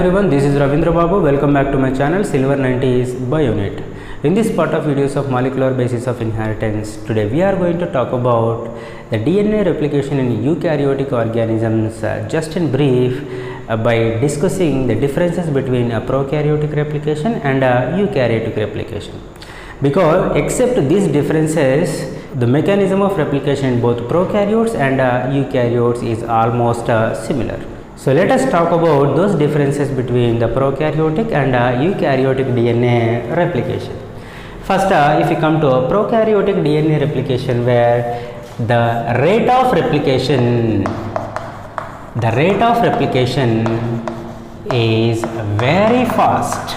Everyone, this is Ravindra Babu. Welcome back to my channel Silver 90s Biounit. In this part of videos of molecular basis of inheritance, today we are going to talk about the DNA replication in eukaryotic organisms. Just in brief, by discussing the differences between a prokaryotic replication and a eukaryotic replication. Because except these differences, the mechanism of replication in both prokaryotes and eukaryotes is almost similar. So let us talk about those differences between the prokaryotic and eukaryotic DNA replication. First, if we come to a prokaryotic DNA replication, where the rate of replication is very fast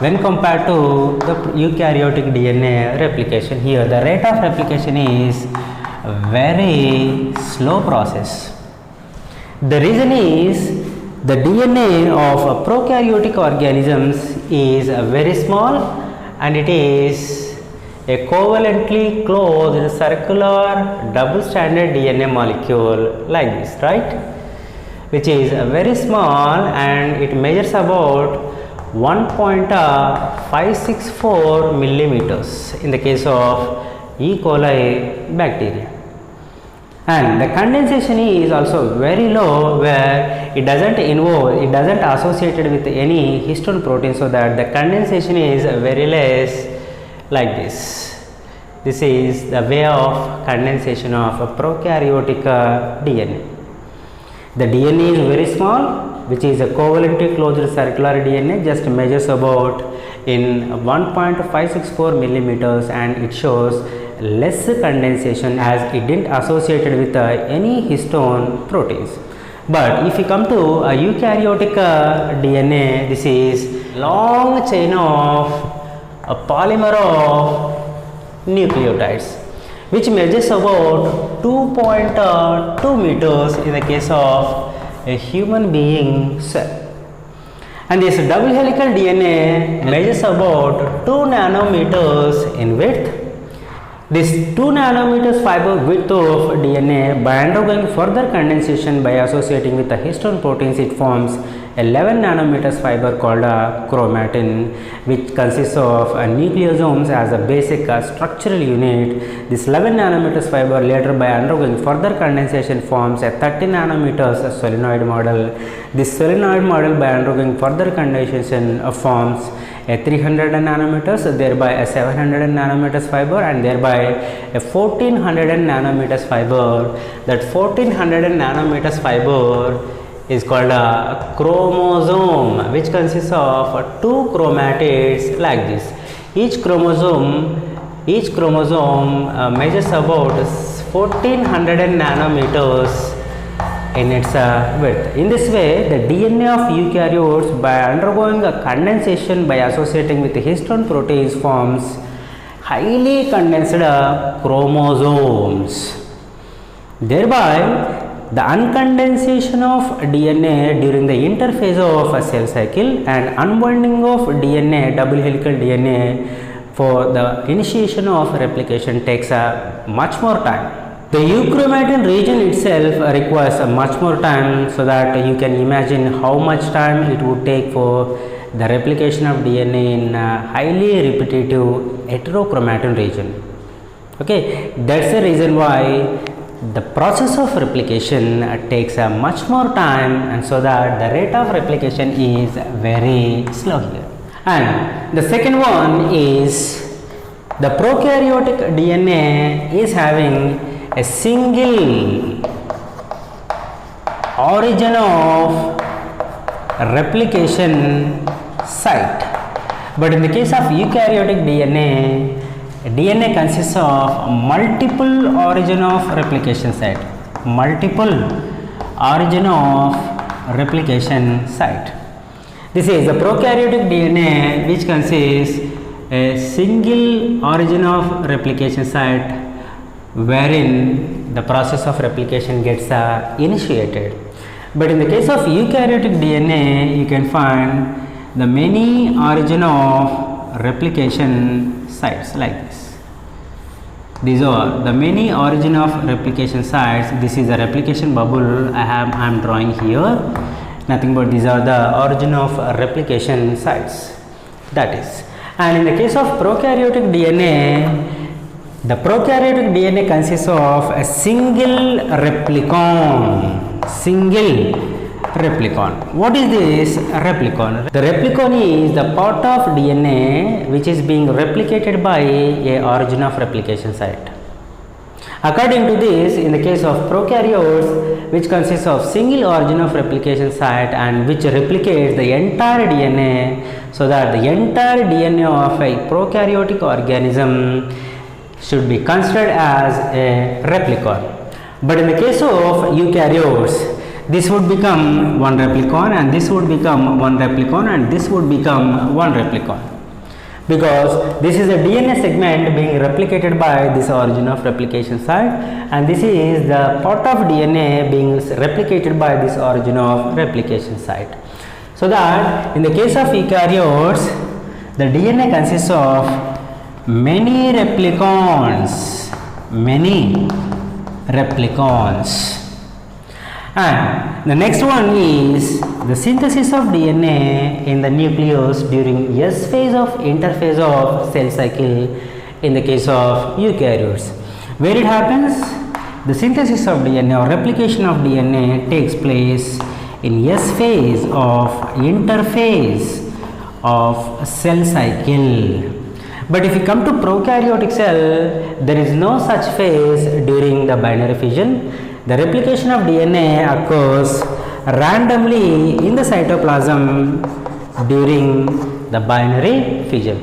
when compared to the eukaryotic DNA replication. Here the rate of replication is a very slow process. The reason is the DNA of prokaryotic organisms is very small and it is a covalently closed circular double stranded DNA molecule like this, right, which is very small and it measures about 1.564 millimeters in the case of E. coli bacteria. And the condensation is also very low, where it doesn't associated with any histone protein, so that the condensation is very less like this. This is the way of condensation of a prokaryotic DNA. The DNA is very small, which is a covalently closed circular DNA, just measures about in 1.564 millimeters, and it shows less condensation as it didn't associated with any histone proteins. But if you come to a eukaryotic DNA, this is long chain of a polymer of nucleotides, which measures about 2.2 meters in the case of a human being cell. And this double helical DNA measures about 2 nanometers in width. This 2 nanometers fiber width of DNA, by undergoing further condensation by associating with the histone proteins, it forms 11 nanometers fiber called chromatin, which consists of nucleosomes as a basic structural unit. This 11 nanometers fiber later, by undergoing further condensation, forms a 30 nanometers solenoid model. This solenoid model, by undergoing further condensation, forms a 300 nanometers, thereby a 700 nanometers fiber, and thereby a 1400 nanometers fiber. That 1400 nanometers fiber is called a chromosome, which consists of 2 chromatids like this. Each chromosome measures about 1400 nanometers in its width. In this way, the DNA of eukaryotes, by undergoing a condensation by associating with histone proteins, forms highly condensed chromosomes. Thereby, the uncondensation of DNA during the interphase of a cell cycle and unwinding of DNA, double helical DNA, for the initiation of replication takes much more time. The euchromatin region itself requires much more time, so that you can imagine how much time it would take for the replication of DNA in a highly repetitive heterochromatin region. Okay, that's the reason why the process of replication takes much more time, and so that the rate of replication is very slow here. And the second one is the prokaryotic DNA is having a single origin of replication site. But in the case of eukaryotic DNA consists of multiple origin of replication site. This is the prokaryotic DNA, which consists a single origin of replication site, wherein the process of replication gets initiated. But in the case of eukaryotic DNA, you can find the many origin of replication sites like this. These are the many origin of replication sites. This is a replication bubble I am drawing here. nothing but these are the origin of replication sites, that is. And in the case of prokaryotic DNA, the prokaryotic DNA consists of a single replicon. What is this replicon? The replicon is the part of DNA which is being replicated by a origin of replication site. According to this, in the case of prokaryotes, which consists of single origin of replication site and which replicates the entire DNA, so that the entire DNA of a prokaryotic organism should be considered as a replicon. But in the case of eukaryotes, this would become one replicon, and this would become one replicon, and this would become one replicon, because this is a DNA segment being replicated by this origin of replication site, and this is the part of DNA being replicated by this origin of replication site. So that in the case of eukaryotes, the DNA consists of many replicons, and the next one is the synthesis of DNA in the nucleus during S phase of interphase of cell cycle in the case of eukaryotes. Where it happens? The synthesis of DNA or replication of DNA takes place in S phase of interphase of cell cycle. But if you come to prokaryotic cell, there is no such phase during the binary fission. The replication of DNA occurs randomly in the cytoplasm during the binary fission.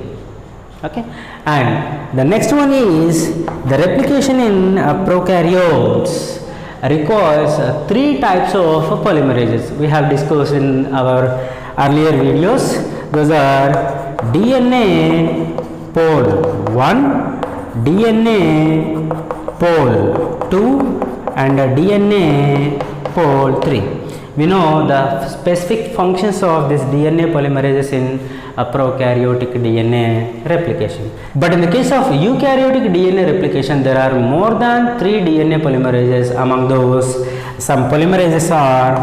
Okay, and the next one is the replication in prokaryotes requires three types of polymerases. We have discussed in our earlier videos. Those are DNA pole 1, DNA pole 2, and DNA pole 3. We know the specific functions of this DNA polymerases in a prokaryotic DNA replication. But in the case of eukaryotic DNA replication, there are more than 3 DNA polymerases. Among those, some polymerases are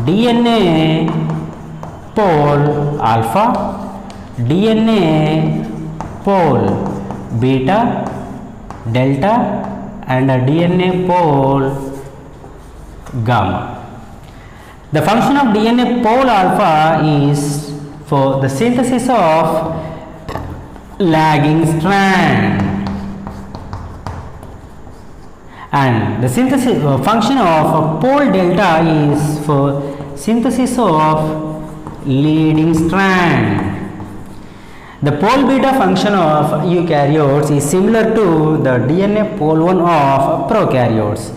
DNA pole alpha, DNA pole beta, delta, and a DNA pole gamma. The function of DNA pole alpha is for the synthesis of lagging strand, and the synthesis function of pole delta is for synthesis of leading strand. The pole beta function of eukaryotes is similar to the DNA pole 1 of prokaryotes.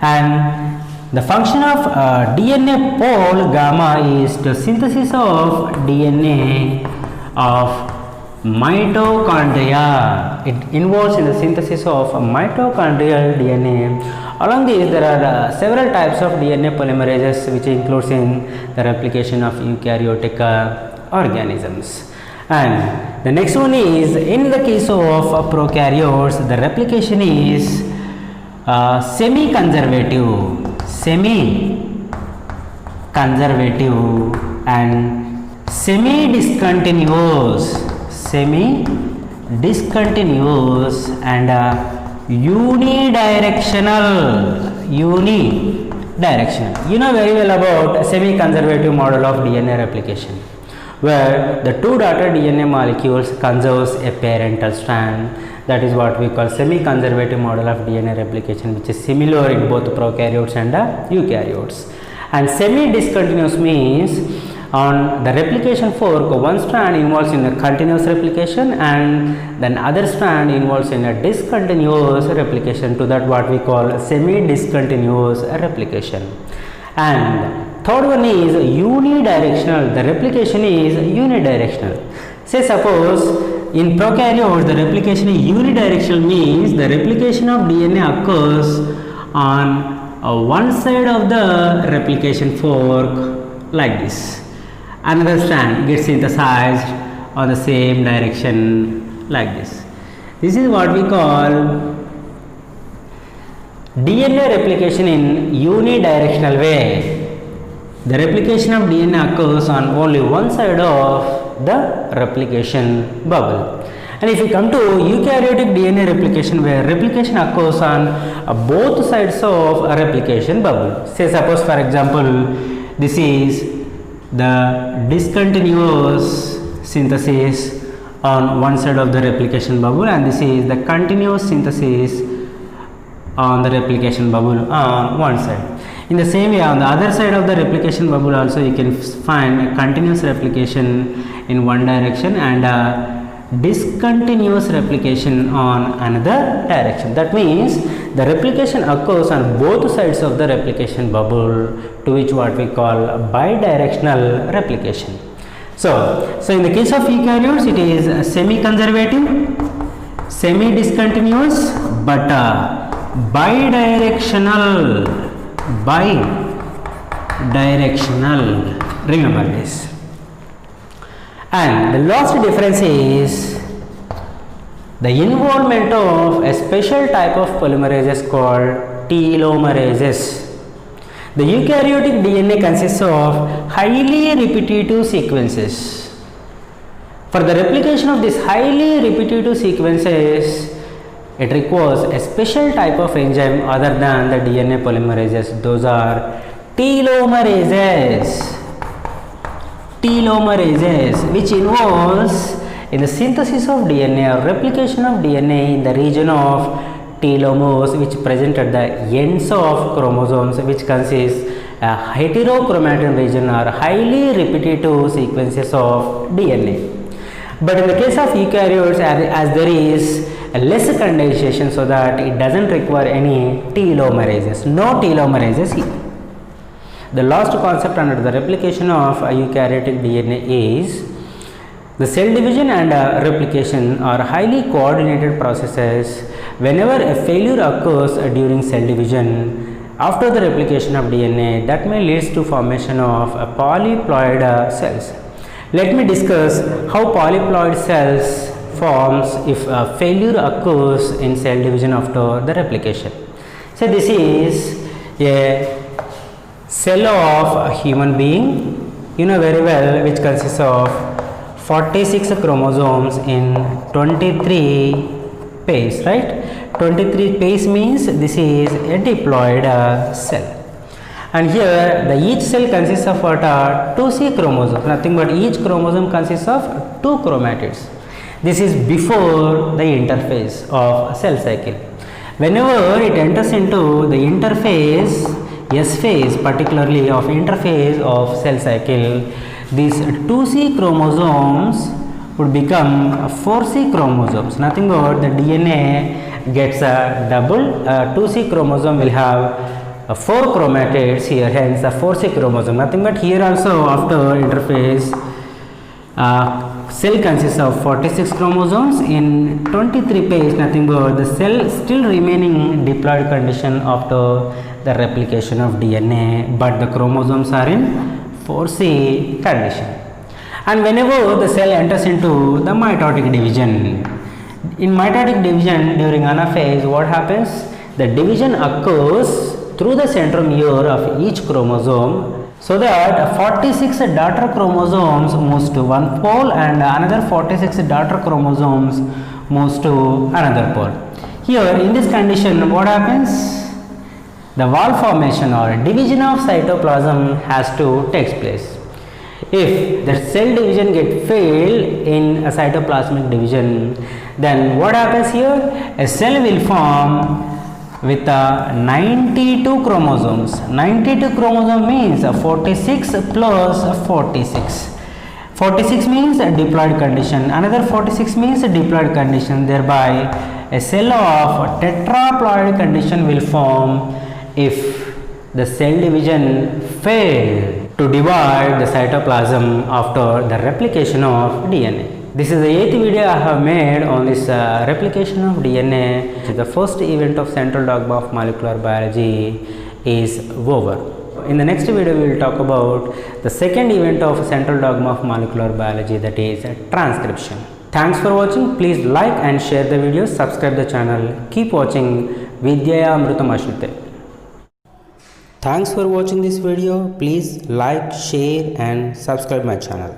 And the function of DNA pole gamma is the synthesis of DNA of mitochondria. It involves in the synthesis of mitochondrial DNA. Along these, there are several types of DNA polymerases which includes in the replication of eukaryotic organisms. And the next one is, in the case of prokaryotes, the replication is semi-conservative and semi-discontinuous and unidirectional. You know very well about semi-conservative model of DNA replication, where the two daughter DNA molecules conserves a parental strand. That is what we call semi-conservative model of DNA replication, which is similar in both prokaryotes and eukaryotes. And semi-discontinuous means on the replication fork, one strand involves in a continuous replication and then other strand involves in a discontinuous replication. To that what we call semi-discontinuous replication. And third one is unidirectional. The replication is unidirectional. Say suppose in prokaryotes the replication is unidirectional, means the replication of DNA occurs on one side of the replication fork like this. Another strand gets synthesized on the same direction like this. This is what we call DNA replication in unidirectional way. The replication of DNA occurs on only one side of the replication bubble. And if we come to eukaryotic DNA replication, where replication occurs on both sides of a replication bubble. Say suppose for example, this is the discontinuous synthesis on one side of the replication bubble, and this is the continuous synthesis on the replication bubble on one side. In the same way, on the other side of the replication bubble also you can find a continuous replication in one direction and a discontinuous replication on another direction. That means the replication occurs on both sides of the replication bubble, to which what we call bidirectional replication. So in the case of eukaryotes, it is semi-conservative, semi-discontinuous, but bidirectional. Remember this. And the last difference is the involvement of a special type of polymerases called telomerases. The eukaryotic DNA consists of highly repetitive sequences. For the replication of these highly repetitive sequences, it requires a special type of enzyme other than the DNA polymerases. Those are telomerases, which involves in the synthesis of DNA or replication of DNA in the region of telomeres, which present at the ends of chromosomes, which consists a heterochromatin region or highly repetitive sequences of DNA. But in the case of eukaryotes, as there is less condensation, so that it doesn't require any telomerases. No telomerases here. The last concept under the replication of eukaryotic DNA is the cell division and replication are highly coordinated processes. Whenever a failure occurs during cell division after the replication of DNA, that may lead to formation of polyploid cells. Let me discuss how polyploid cells forms if a failure occurs in cell division after the replication. So this is a cell of a human being, you know very well, which consists of 46 chromosomes in 23 pairs, right? 23 pairs means this is a diploid cell. And here the each cell consists of what are 2C chromosomes, nothing but each chromosome consists of 2 chromatids. This is before the interphase of cell cycle. Whenever it enters into the interphase, S phase particularly of interphase of cell cycle, these 2C chromosomes would become 4C chromosomes. Nothing but the DNA gets a double. 2C chromosome will have 4 chromatids here, hence the 4C chromosome. Nothing but here also after interphase, cell consists of 46 chromosomes in 23 pairs, nothing but the cell still remaining diploid condition after the replication of DNA, but the chromosomes are in 4C condition. And whenever the cell enters into the mitotic division, in mitotic division during anaphase, what happens? The division occurs through the centromere of each chromosome, so that 46 daughter chromosomes moves to one pole and another 46 daughter chromosomes moves to another pole. Here in this condition, what happens? The wall formation or division of cytoplasm has to take place. If the cell division get failed in a cytoplasmic division, then what happens here? A cell will form with 92 chromosomes. 92 chromosome means 46 plus 46. 46 means a diploid condition, another 46 means a diploid condition, thereby a cell of tetraploid condition will form if the cell division failed to divide the cytoplasm after the replication of DNA. This is the 8th video I have made on this replication of DNA. The first event of central dogma of molecular biology is over. In the next video we will talk about the second event of central dogma of molecular biology, that is transcription. Thanks for watching. Please like and share the video, subscribe the channel, keep watching Vidyaya Amrutam Ashrite. Thanks for watching this video. Please like, share and subscribe my channel.